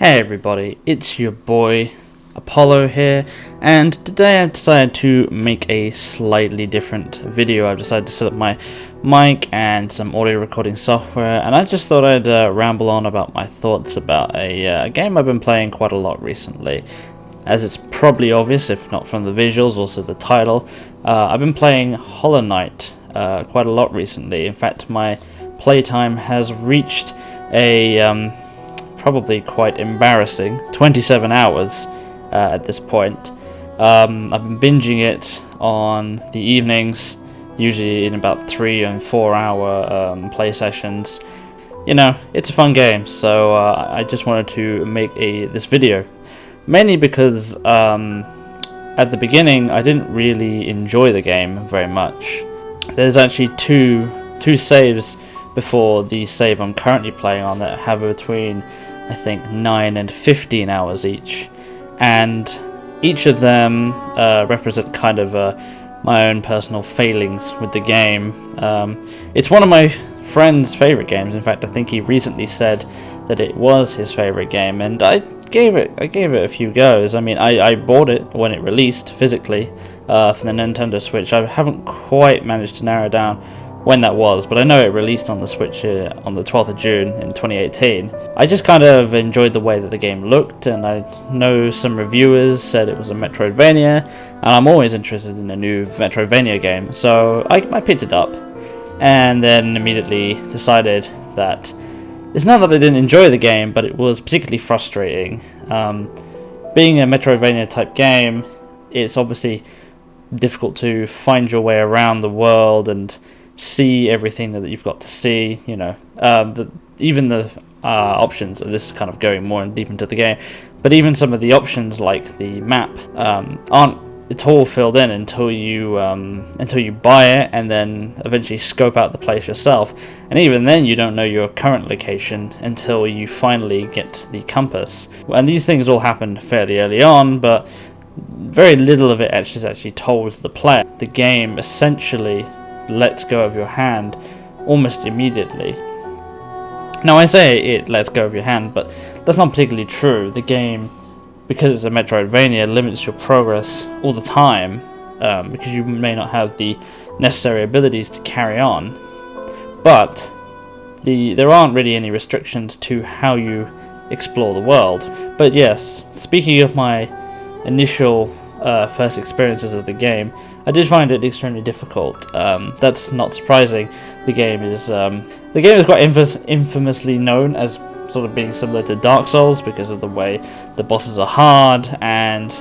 Hey everybody, it's your boy Apollo here, and today I've decided to make a slightly different video. I've decided to set up my mic and some audio recording software, and I just thought I'd ramble on about my thoughts about a game I've been playing quite a lot recently. As it's probably obvious, if not from the visuals, also the title, I've been playing Hollow Knight quite a lot recently. In fact, my playtime has reached a probably quite embarrassing 27 hours at this point. I've been binging it on the evenings, usually in about 3 and 4 hour play sessions. You know, it's a fun game, so I just wanted to make this video, mainly because at the beginning I didn't really enjoy the game very much. There's actually two saves before the save I'm currently playing on that have between I think 9 and 15 hours each, and each of them represent kind of my own personal failings with the game. It's one of my friend's favorite games. In fact, I think he recently said that it was his favorite game, and I gave it a few goes. I mean, I bought it when it released physically for the Nintendo Switch. I haven't quite managed to narrow down when that was, but I know it released on the Switch on the 12th of June in 2018. I just kind of enjoyed the way that the game looked, and I know some reviewers said it was a metroidvania, and I'm always interested in a new metroidvania game, so I picked it up, and then immediately decided that it's not that I didn't enjoy the game, but it was particularly frustrating. Being a metroidvania type game, it's obviously difficult to find your way around the world and see everything that you've got to see. You know, even the options, and this is kind of going more deep into the game, but even some of the options like the map aren't at all filled in until you buy it and then eventually scope out the place yourself, and even then you don't know your current location until you finally get the compass. And these things all happen fairly early on, but very little of it is actually told to the player. The game essentially lets go of your hand almost immediately. Now, I say it lets go of your hand, but that's not particularly true. The game, because it's a Metroidvania, limits your progress all the time, because you may not have the necessary abilities to carry on. But there aren't really any restrictions to how you explore the world. But yes, speaking of my initial first experiences of the game, I did find it extremely difficult. That's not surprising. The game is quite infamously known as sort of being similar to Dark Souls because of the way the bosses are hard and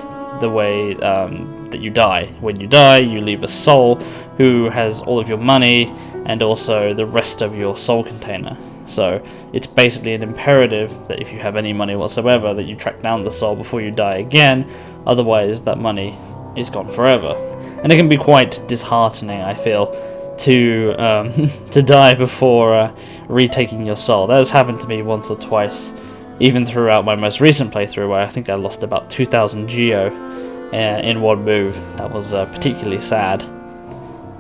the way that you die. When you die, you leave a soul who has all of your money and also the rest of your soul container. So it's basically an imperative that if you have any money whatsoever, that you track down the soul before you die again. Otherwise, that money is gone forever. And it can be quite disheartening, I feel, to die before retaking your soul. That has happened to me once or twice, even throughout my most recent playthrough, where I think I lost about 2,000 Geo in one move. That was particularly sad.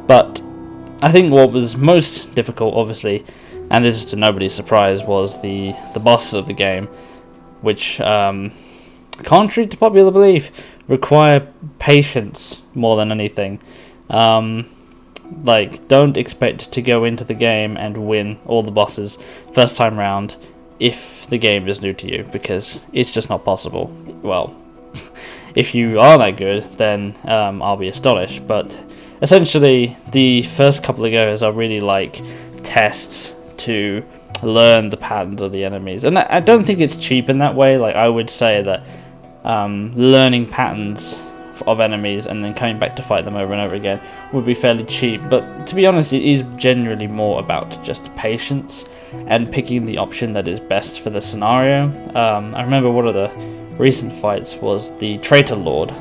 But I think what was most difficult, obviously, and this is to nobody's surprise, was the bosses of the game, which, contrary to popular belief, require patience more than anything. Like, don't expect to go into the game and win all the bosses first time round if the game is new to you, because it's just not possible. Well, if you are that good, then I'll be astonished, but essentially the first couple of goes are really like tests to learn the patterns of the enemies, and I don't think it's cheap in that way. Like, I would say that learning patterns of enemies and then coming back to fight them over and over again would be fairly cheap, but to be honest, it is generally more about just patience and picking the option that is best for the scenario. I remember one of the recent fights was the Traitor Lord,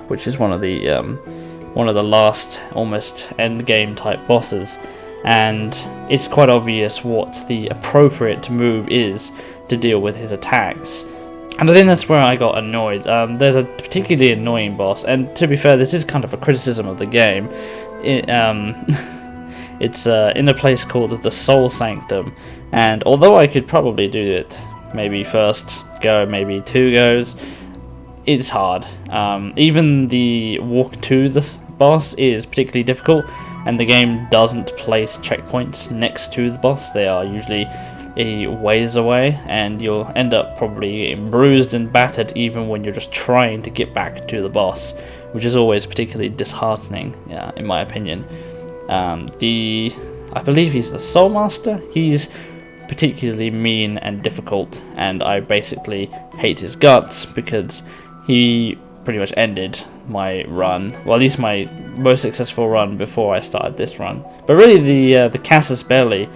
which is one of the last almost end game type bosses, and it's quite obvious what the appropriate move is to deal with his attacks. And I think that's where I got annoyed. There's a particularly annoying boss, and to be fair, this is kind of a criticism of the game. It's in a place called the Soul Sanctum, and although I could probably do it maybe first go, maybe 2 goes. It's hard. Even the walk to the boss is particularly difficult, and the game doesn't place checkpoints next to the boss. They are usually a ways away, and you'll end up probably getting bruised and battered even when you're just trying to get back to the boss, which is always particularly disheartening, in my opinion. I believe he's the Soul Master. He's particularly mean and difficult, and I basically hate his guts because he pretty much ended my run, well, at least my most successful run before I started this run. But really the casus belli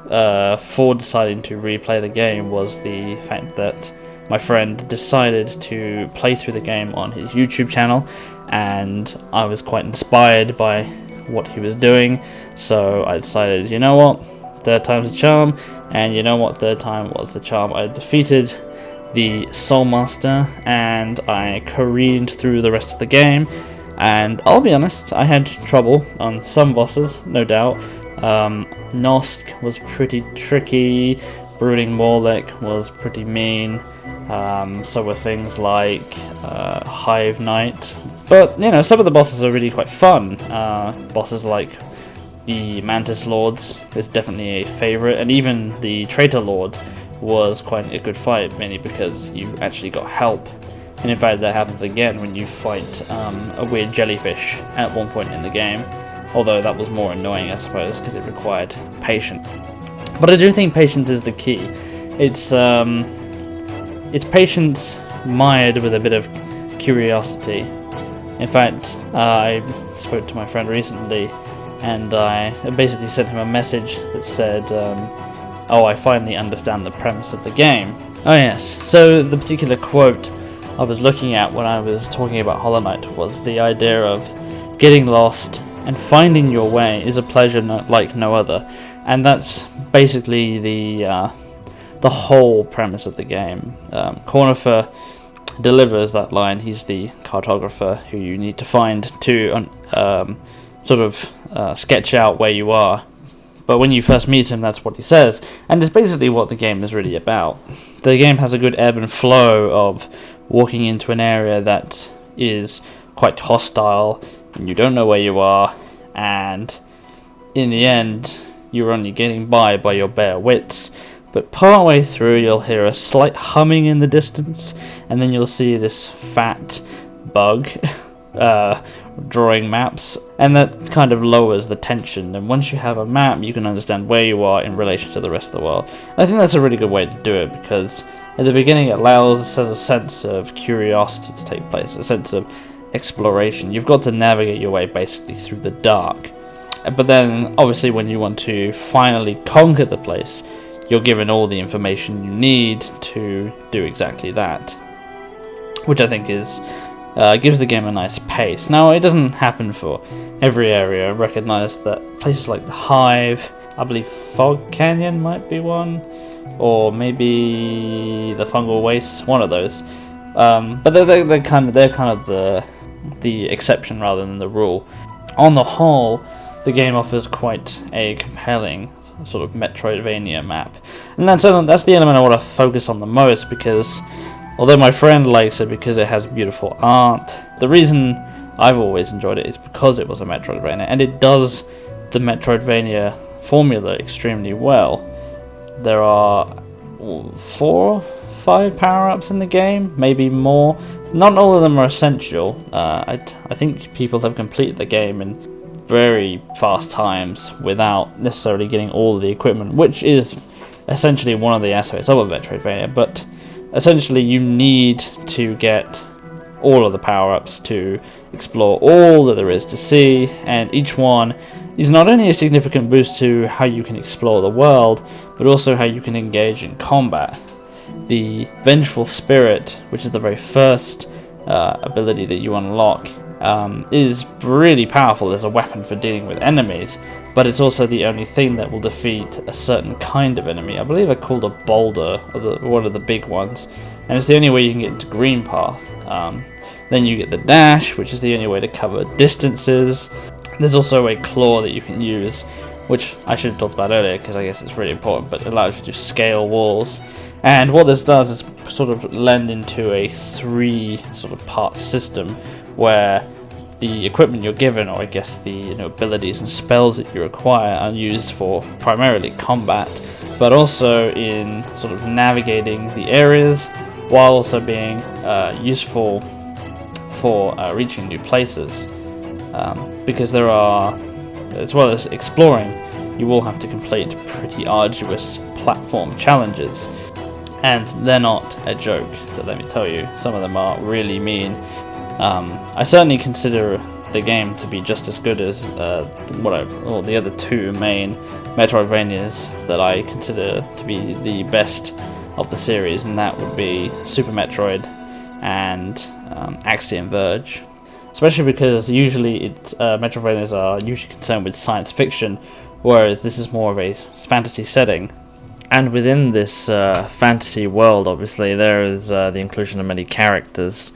for deciding to replay the game was the fact that my friend decided to play through the game on his YouTube channel, and I was quite inspired by what he was doing, so I decided, you know what, third time's a charm, and you know what, third time was the charm. I defeated the Soul Master, and I careened through the rest of the game, and I'll be honest, I had trouble on some bosses, no doubt. Nosk was pretty tricky, Brooding Morlek was pretty mean, so were things like Hive Knight, but you know, some of the bosses are really quite fun. Bosses like the Mantis Lords is definitely a favourite, and even the Traitor Lord was quite a good fight, mainly because you actually got help. And in fact, that happens again when you fight a weird jellyfish at one point in the game, although that was more annoying, I suppose, because it required patience. But I do think patience is the key. It's patience mired with a bit of curiosity. In fact, I spoke to my friend recently, and I basically sent him a message that said, oh, I finally understand the premise of the game. Oh yes, so the particular quote I was looking at when I was talking about Hollow Knight was the idea of getting lost and finding your way is a pleasure like no other, and that's basically the whole premise of the game. Cornifer delivers that line. He's the cartographer who you need to find to sketch out where you are. But when you first meet him, that's what he says, and it's basically what the game is really about. The game has a good ebb and flow of walking into an area that is quite hostile, and you don't know where you are, and in the end, you're only getting by your bare wits. But partway through, you'll hear a slight humming in the distance, and then you'll see this fat bug drawing maps, and that kind of lowers the tension. And once you have a map, you can understand where you are in relation to the rest of the world. And I think that's a really good way to do it, because at the beginning it allows a sense of curiosity to take place, a sense of exploration. You've got to navigate your way basically through the dark. But then, obviously, when you want to finally conquer the place, you're given all the information you need to do exactly that, which I think is gives the game a nice pace. Now, it doesn't happen for every area. I recognise that places like the Hive, I believe Fog Canyon might be one, or maybe the Fungal Wastes, one of those. But they're kind of the exception rather than the rule. On the whole, the game offers quite a compelling sort of metroidvania map, and that's the element I want to focus on the most, because although my friend likes it because it has beautiful art, the reason I've always enjoyed it is because it was a metroidvania, and it does the metroidvania formula extremely well. There are 4 or 5 power-ups in the game, maybe more. Not all of them are essential. I think people have completed the game in very fast times without necessarily getting all of the equipment, which is essentially one of the aspects of a metroidvania. But essentially you need to get all of the power-ups to explore all that there is to see, and each one is not only a significant boost to how you can explore the world, but also how you can engage in combat. The Vengeful Spirit, which is the very first ability that you unlock, is really powerful as a weapon for dealing with enemies, but it's also the only thing that will defeat a certain kind of enemy. I believe they're called a boulder, or one of the big ones, and it's the only way you can get into Green Path. Then you get the dash, which is the only way to cover distances. There's also a claw that you can use, which I should have talked about earlier because I guess it's really important, but it allows you to scale walls. And what this does is sort of lend into a 3 sort of part system where the equipment you're given, or I guess the abilities and spells that you acquire, are used for primarily combat, but also in sort of navigating the areas, while also being useful for reaching new places. Because there are, as well as exploring, you will have to complete pretty arduous platform challenges, and they're not a joke, so let me tell you, some of them are really mean. I certainly consider the game to be just as good as the other 2 main metroidvanias that I consider to be the best of the series, and that would be Super Metroid and Axiom Verge. Especially because usually metroidvanias are usually concerned with science fiction, whereas this is more of a fantasy setting. And within this fantasy world, obviously, there is the inclusion of many characters,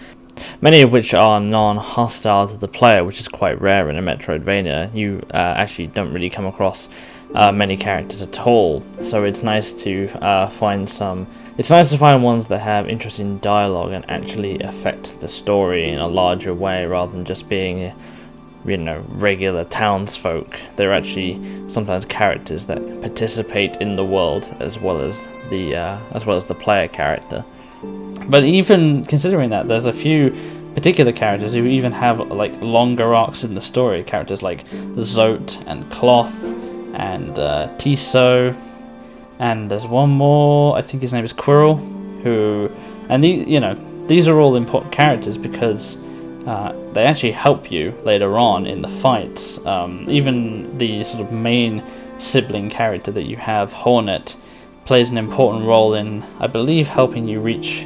many of which are non-hostile to the player, which is quite rare in a Metroidvania. You actually don't really come across many characters at all, so it's nice to find some. It's nice to find ones that have interesting dialogue and actually affect the story in a larger way, rather than just being, regular townsfolk. They're actually sometimes characters that participate in the world as well as the player character. But even considering that, there's a few particular characters who even have like longer arcs in the story. Characters like Zote and Cloth and Tiso, and there's one more. I think his name is Quirrell. These are all important characters because they actually help you later on in the fights. Even the sort of main sibling character that you have, Hornet, plays an important role in, I believe, helping you reach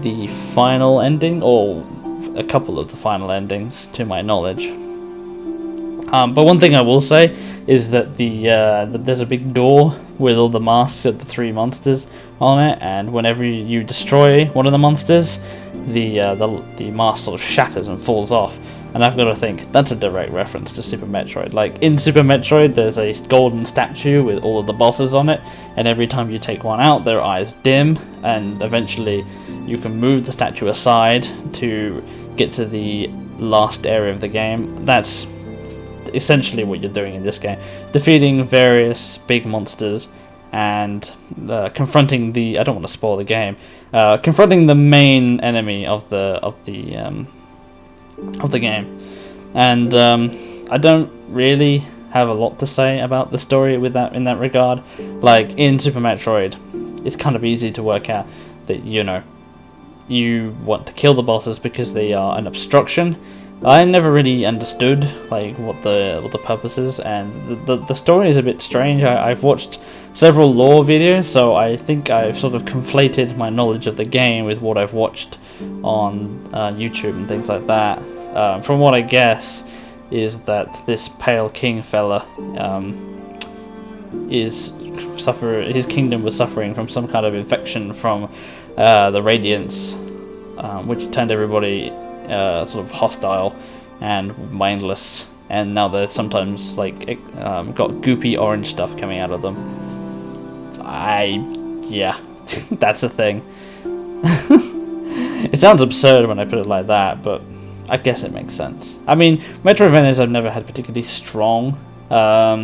the final ending, or a couple of the final endings, to my knowledge. But one thing I will say is that there's a big door with all the masks of the 3 monsters on it, and whenever you destroy one of the monsters, the mask sort of shatters and falls off. And I've got to think, that's a direct reference to Super Metroid. Like, in Super Metroid, there's a golden statue with all of the bosses on it, and every time you take one out, their eyes dim, and eventually you can move the statue aside to get to the last area of the game. That's essentially what you're doing in this game. Defeating various big monsters and confronting I don't want to spoil the game, confronting the main enemy of the game. And I don't really have a lot to say about the story in that regard. Like, in Super Metroid, it's kind of easy to work out that you want to kill the bosses because they are an obstruction. I never really understood what the purpose is, and the story is a bit strange. I've watched several lore videos, so I think I've sort of conflated my knowledge of the game with what I've watched on YouTube and things like that. From what I guess is that this Pale King fella his kingdom was suffering from some kind of infection from the Radiance, which turned everybody sort of hostile and mindless, and now they're sometimes got goopy orange stuff coming out of them. That's a thing. It sounds absurd when I put it like that, but I guess it makes sense. I mean, Metroidvanias have never had particularly strong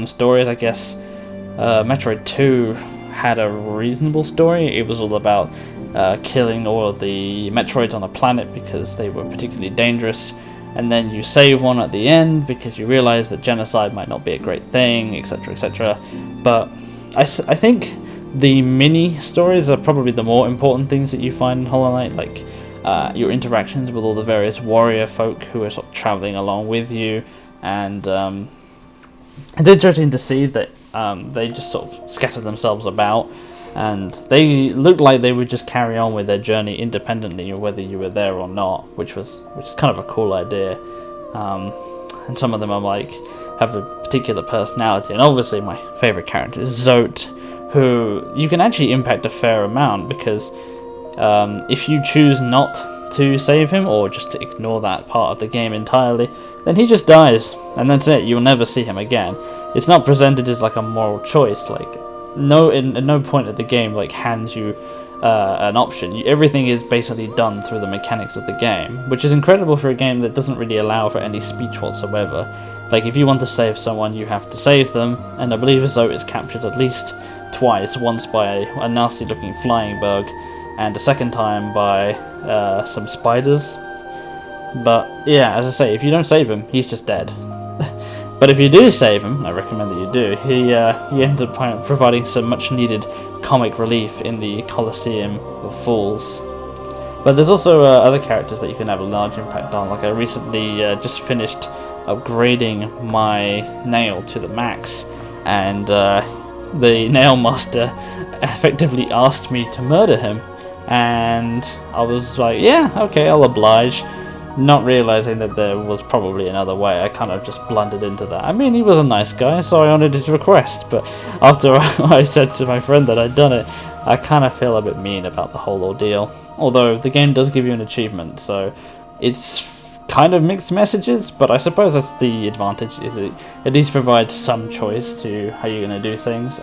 stories. I guess Metroid 2 had a reasonable story. It was all about killing all of the Metroids on a planet because they were particularly dangerous, and then you save one at the end because you realize that genocide might not be a great thing, etc., etc. But I think the mini stories are probably the more important things that you find in Hollow Knight, like your interactions with all the various warrior folk who are sort of traveling along with you, and it's interesting to see that they just sort of scatter themselves about, and they look like they would just carry on with their journey independently, whether you were there or not, which is kind of a cool idea. And some of them have a particular personality, and obviously my favorite character is Zote, who you can actually impact a fair amount, because if you choose not to save him, or just to ignore that part of the game entirely, then he just dies, and that's it. You'll never see him again. It's not presented as like a moral choice. At no point of the game hands you an option. Everything is basically done through the mechanics of the game, which is incredible for a game that doesn't really allow for any speech whatsoever. Like, if you want to save someone, you have to save them, and I believe as though it's captured at least twice, once by a nasty looking flying bug, and a second time by some spiders. But yeah, as I say, if you don't save him, he's just dead. But if you do save him, I recommend that you do, he ends up providing some much needed comic relief in the Colosseum of Fools. But there's also other characters that you can have a large impact on. Like, I recently just finished upgrading my nail to the max, and the nail master effectively asked me to murder him, and I was like, yeah, okay, I'll oblige. Not realizing that there was probably another way, I kind of just blundered into that. I mean, he was a nice guy, so I honoured his request, but after I said to my friend that I'd done it, I kind of feel a bit mean about the whole ordeal. Although, the game does give you an achievement, so it's kind of mixed messages, but I suppose that's the advantage, is it at least provides some choice to how you're going to do things.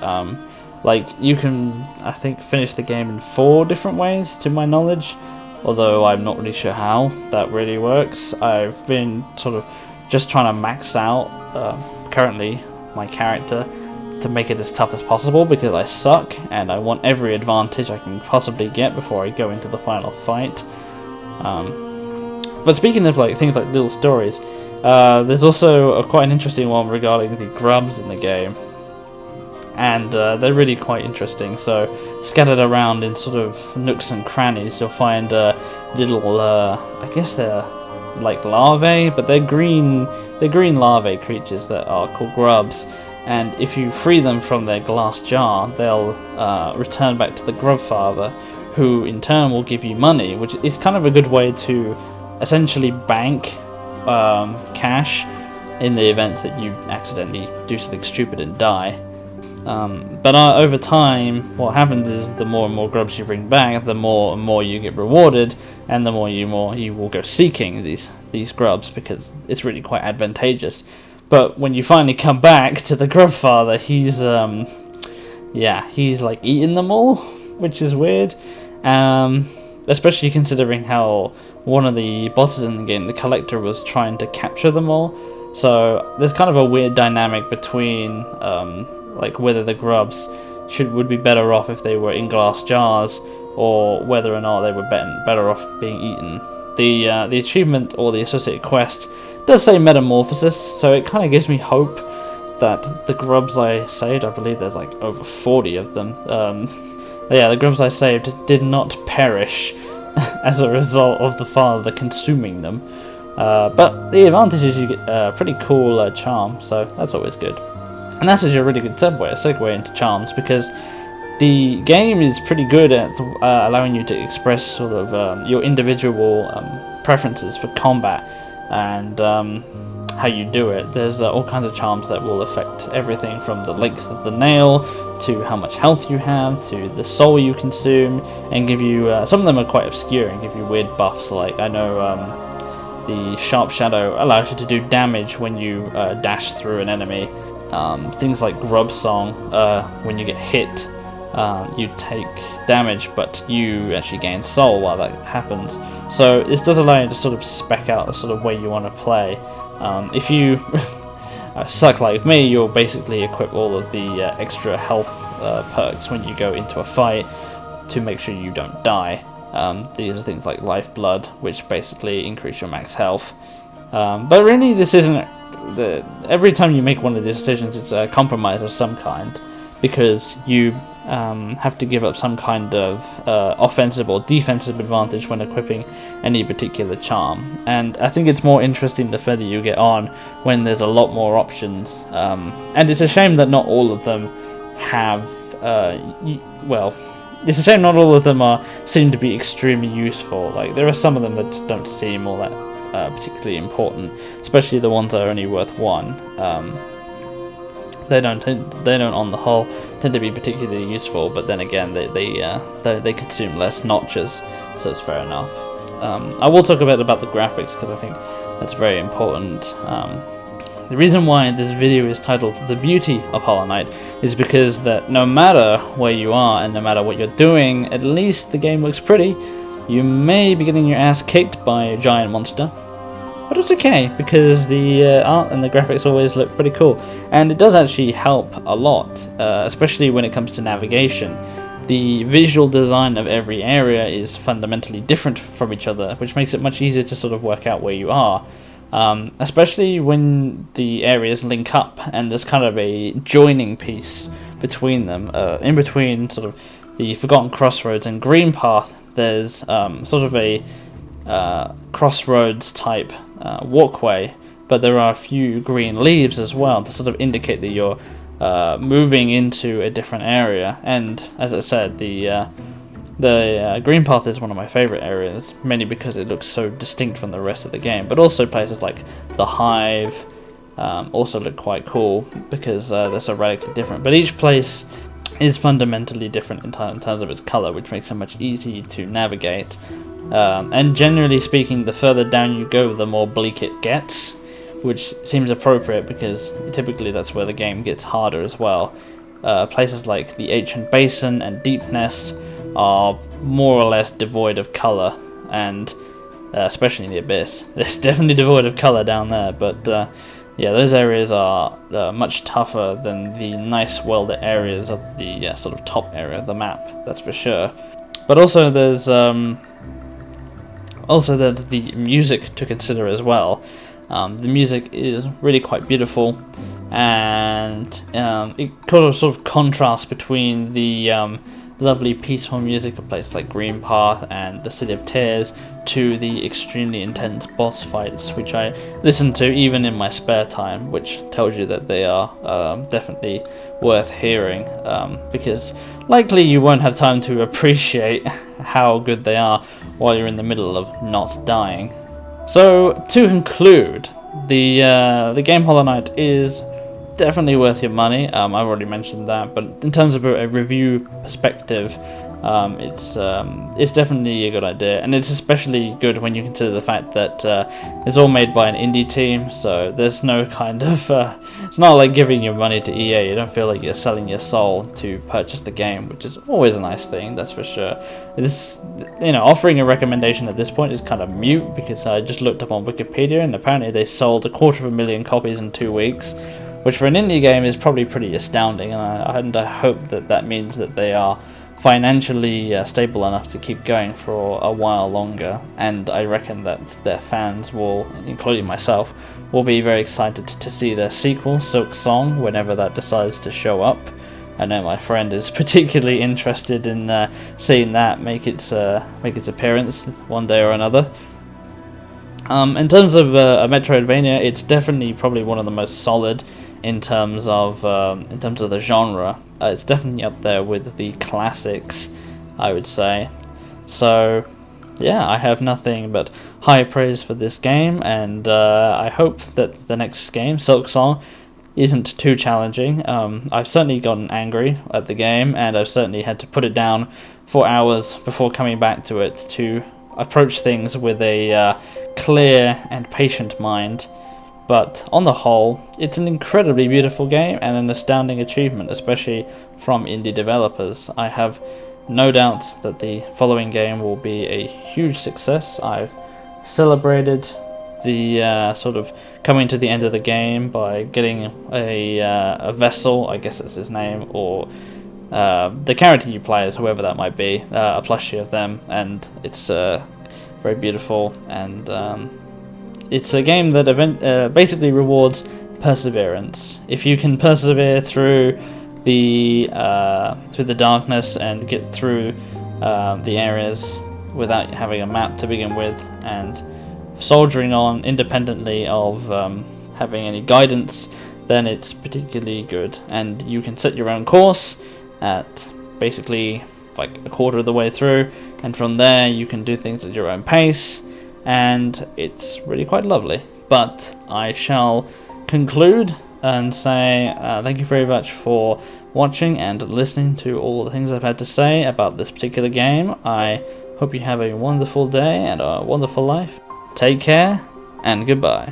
Like, you can, I think, finish the game in 4 different ways, to my knowledge. Although I'm not really sure how that really works. I've been sort of just trying to max out currently my character to make it as tough as possible, because I suck and I want every advantage I can possibly get before I go into the final fight. But speaking of like things like little stories, there's also quite an interesting one regarding the grubs in the game. And they're really quite interesting. So, scattered around in sort of nooks and crannies, you'll find little, I guess they're like larvae, but they're green larvae creatures that are called grubs. And if you free them from their glass jar, they'll return back to the grub father, who in turn will give you money, which is kind of a good way to essentially bank cash in the events that you accidentally do something stupid and die. But over time, what happens is the more and more grubs you bring back, the more and more you get rewarded, and the more you will go seeking these grubs, because it's really quite advantageous. But when you finally come back to the grub father, he's like eating them all, which is weird. Especially considering how one of the bosses in the game, the collector, was trying to capture them all. So there's kind of a weird dynamic between like whether the grubs would be better off if they were in glass jars, or whether or not they were better off being eaten. The achievement or the associated quest does say metamorphosis, so it kind of gives me hope that the grubs I saved, I believe there's like over 40 of them, the grubs I saved did not perish as a result of the father consuming them. But the advantage is you get a pretty cool charm, so that's always good. And that's actually a really good segue into charms, because the game is pretty good at allowing you to express sort of your individual preferences for combat and how you do it. There's all kinds of charms that will affect everything from the length of the nail to how much health you have to the soul you consume, and give you some of them are quite obscure and give you weird buffs. Like, I know the Sharp Shadow allows you to do damage when you dash through an enemy. Things like Grub Song, when you get hit, you take damage, but you actually gain soul while that happens. So this does allow you to sort of spec out the sort of way you want to play. If you suck like me, you'll basically equip all of the extra health perks when you go into a fight to make sure you don't die. These are things like Lifeblood, which basically increase your max health. But really, this isn't... every time you make one of these decisions, it's a compromise of some kind, because you have to give up some kind of offensive or defensive advantage when equipping any particular charm. And I think it's more interesting the further you get on, when there's a lot more options. And it's a shame that not all of them have... it's a shame not all of them seem to be extremely useful. Like, there are some of them that just don't seem all that particularly important, especially the ones that are only worth 1. They don't on the whole tend to be particularly useful, but then again they consume less notches, so it's fair enough. I will talk a bit about the graphics, because I think that's very important. The reason why this video is titled The Beauty of Hollow Knight is because that no matter where you are and no matter what you're doing, at least the game looks pretty. You may be getting your ass kicked by a giant monster, but it's okay because the art and the graphics always look pretty cool, and it does actually help a lot, especially when it comes to navigation. The visual design of every area is fundamentally different from each other, which makes it much easier to sort of work out where you are. Especially when the areas link up and there's kind of a joining piece between them. In between sort of the Forgotten Crossroads and Green Path, there's sort of a crossroads type walkway, but there are a few green leaves as well to sort of indicate that you're moving into a different area. And as I said, the Green Path is one of my favorite areas, mainly because it looks so distinct from the rest of the game, but also places like the Hive also look quite cool because they're so radically different. But each place is fundamentally different in terms of its color, which makes it much easier to navigate. And generally speaking, the further down you go, the more bleak it gets, which seems appropriate because typically that's where the game gets harder as well. Places like the Ancient Basin and Deep Nest are more or less devoid of color, and especially in the Abyss, it's definitely devoid of color down there. But yeah, those areas are much tougher than the nice, well-lit areas of the sort of top area of the map. That's for sure. But also there's the music to consider as well. The music is really quite beautiful, and it kind of sort of contrasts between the lovely peaceful music of places like Green Path and the City of Tears to the extremely intense boss fights, which I listen to even in my spare time, which tells you that they are definitely worth hearing, because likely you won't have time to appreciate how good they are while you're in the middle of not dying. So to conclude, the game Hollow Knight is definitely worth your money. I've already mentioned that, but in terms of a review perspective, it's definitely a good idea, and it's especially good when you consider the fact that it's all made by an indie team. So there's no kind of it's not like giving your money to EA. You don't feel like you're selling your soul to purchase the game, which is always a nice thing, that's for sure. This, offering a recommendation at this point is kind of mute because I just looked up on Wikipedia and apparently they sold 250,000 copies in 2 weeks, which for an indie game is probably pretty astounding, and I hope that means that they are financially stable enough to keep going for a while longer, and I reckon that their fans will, including myself, will be very excited to see their sequel, Silk Song, whenever that decides to show up. I know my friend is particularly interested in seeing that make its appearance one day or another. In terms of a Metroidvania, it's definitely probably one of the most solid in terms of the genre. It's definitely up there with the classics, I would say. So yeah, I have nothing but high praise for this game, and I hope that the next game, Silk Song, isn't too challenging. I've certainly gotten angry at the game, and I've certainly had to put it down for hours before coming back to it to approach things with a clear and patient mind. But on the whole, it's an incredibly beautiful game and an astounding achievement, especially from indie developers. I have no doubts that the following game will be a huge success. I've celebrated the sort of coming to the end of the game by getting a vessel, I guess that's his name, or the character you play as, whoever that might be, a plushie of them, and it's very beautiful, and it's a game that basically rewards perseverance. If you can persevere through the darkness and get through the areas without having a map to begin with, and soldiering on independently of having any guidance, then it's particularly good. And you can set your own course at basically like a quarter of the way through, and from there you can do things at your own pace, and it's really quite lovely. But I shall conclude and say thank you very much for watching and listening to all the things I've had to say about this particular game. I hope you have a wonderful day and a wonderful life. Take care, and goodbye.